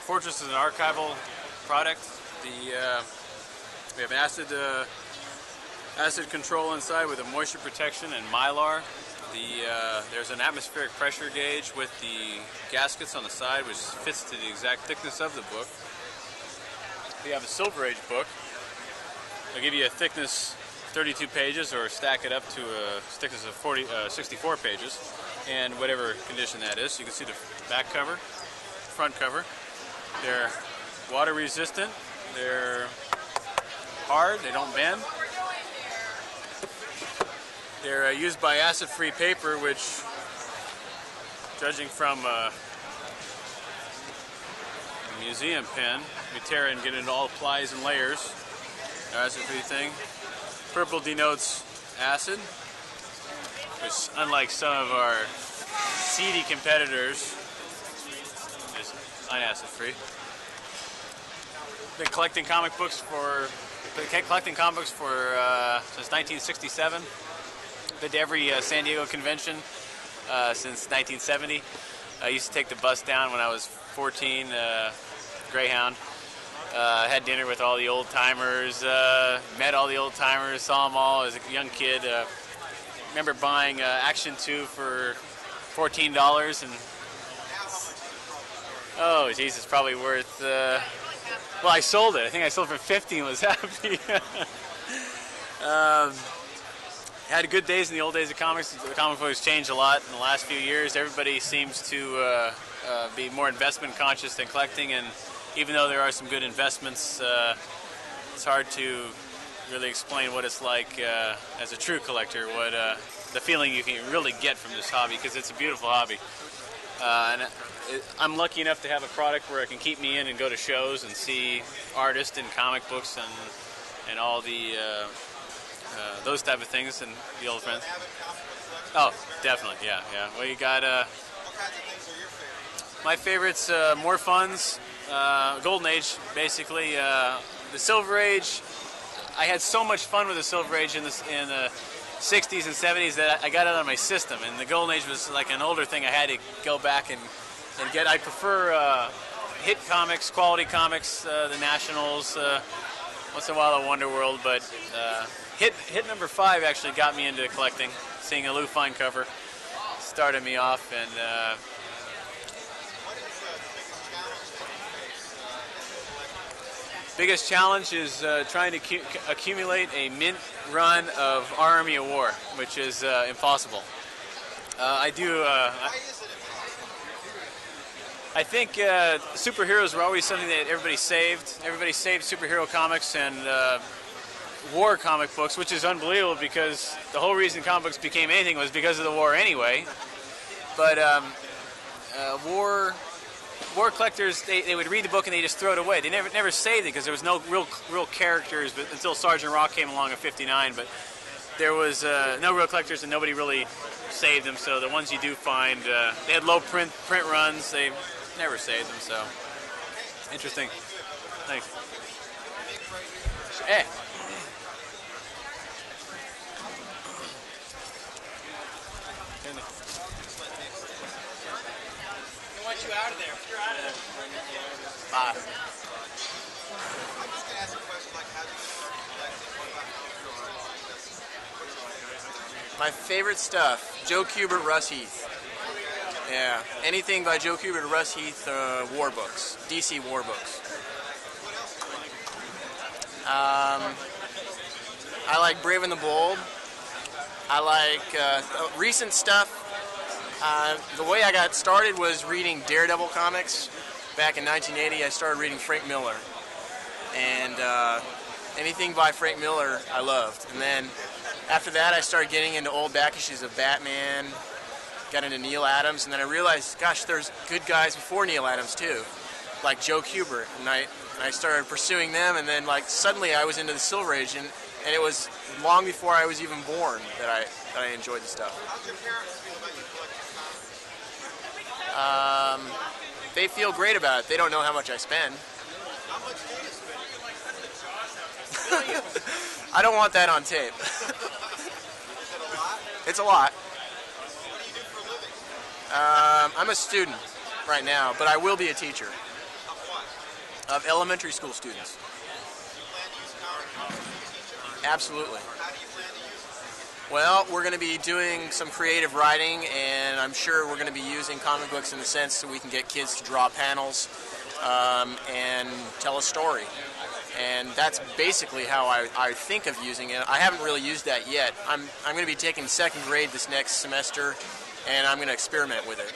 Fortress is an archival product. We have acid control inside with a moisture protection and Mylar. There's an atmospheric pressure gauge with the gaskets on the side, which fits to the exact thickness of the book. We have a Silver Age book. They'll give you a thickness 32 pages or stack it up to a thickness of 64 pages, and whatever condition that is. You can see the back cover, front cover. They're water resistant, they're hard, they don't bend. They're used by acid-free paper, which, judging from a museum pen, we tear it and get into all plies and layers. Acid-free thing. Purple denotes acid, which, unlike some of our seedy competitors, is unacid-free. Been collecting comic books since 1967. Been to every San Diego convention since 1970. I used to take the bus down when I was 14, Greyhound. Had dinner with all the old timers, met all the old timers, saw them all as a young kid. Remember buying Action 2 for $14, and oh Jesus, probably worth. Well, I sold it. I think I sold it for $50 and was happy. Had good days in the old days of comics. The comic book has changed a lot in the last few years. Everybody seems to be more investment conscious than collecting, and even though there are some good investments, it's hard to really explain what it's like as a true collector, what the feeling you can really get from this hobby, because it's a beautiful hobby. I'm lucky enough to have a product where it can keep me in and go to shows and see artists and comic books and all the those type of things, and the old friends. Oh, definitely, yeah. Well, you got my favorites, More Funds, Golden Age, basically. The Silver Age, I had so much fun with the Silver Age in the 60s and 70s that I got it out of my system, and the Golden Age was like an older thing I had to go back and get. I prefer hit comics, quality comics, the Nationals, once in a while a Wonder World, but hit number 5 actually got me into collecting. Seeing a Lou Fine cover started me off, and biggest challenge is trying to accumulate a mint run of Our Army of War, which is impossible. I think superheroes were always something that everybody saved. Everybody saved superhero comics and war comic books, which is unbelievable because the whole reason comic books became anything was because of the war anyway. But war collectors, they would read the book and they just throw it away. They never saved it because there was no real characters, but until Sergeant Rock came along in '59. But there was no real collectors and nobody really saved them. So the ones you do find, they had low print runs. They never saved them. So interesting. Thanks. Hey. I want you out of there. You're out of there. Bye. My favorite stuff, Joe Kubert, Russ Heath. Yeah, anything by Joe Kubert or Russ Heath, war books, DC war books. I like Brave and the Bold. I like recent stuff. The way I got started was reading Daredevil comics. Back in 1980, I started reading Frank Miller. And anything by Frank Miller, I loved. And then after that, I started getting into old back issues of Batman, got into Neil Adams, and then I realized, gosh, there's good guys before Neil Adams too, like Joe Kubert. And I started pursuing them, and then like suddenly I was into the Silver Age, and it was long before I was even born that I enjoyed the stuff. They feel great about it. They don't know how much I spend. How much do you spend? I don't want that on tape. Is it a lot? It's a lot. What do you do for a living? I'm a student right now, but I will be a teacher. Of what? Of elementary school students. Absolutely. Well, we're going to be doing some creative writing, and I'm sure we're going to be using comic books in the sense so we can get kids to draw panels and tell a story. And that's basically how I think of using it. I haven't really used that yet. I'm going to be taking second grade this next semester, and I'm going to experiment with it.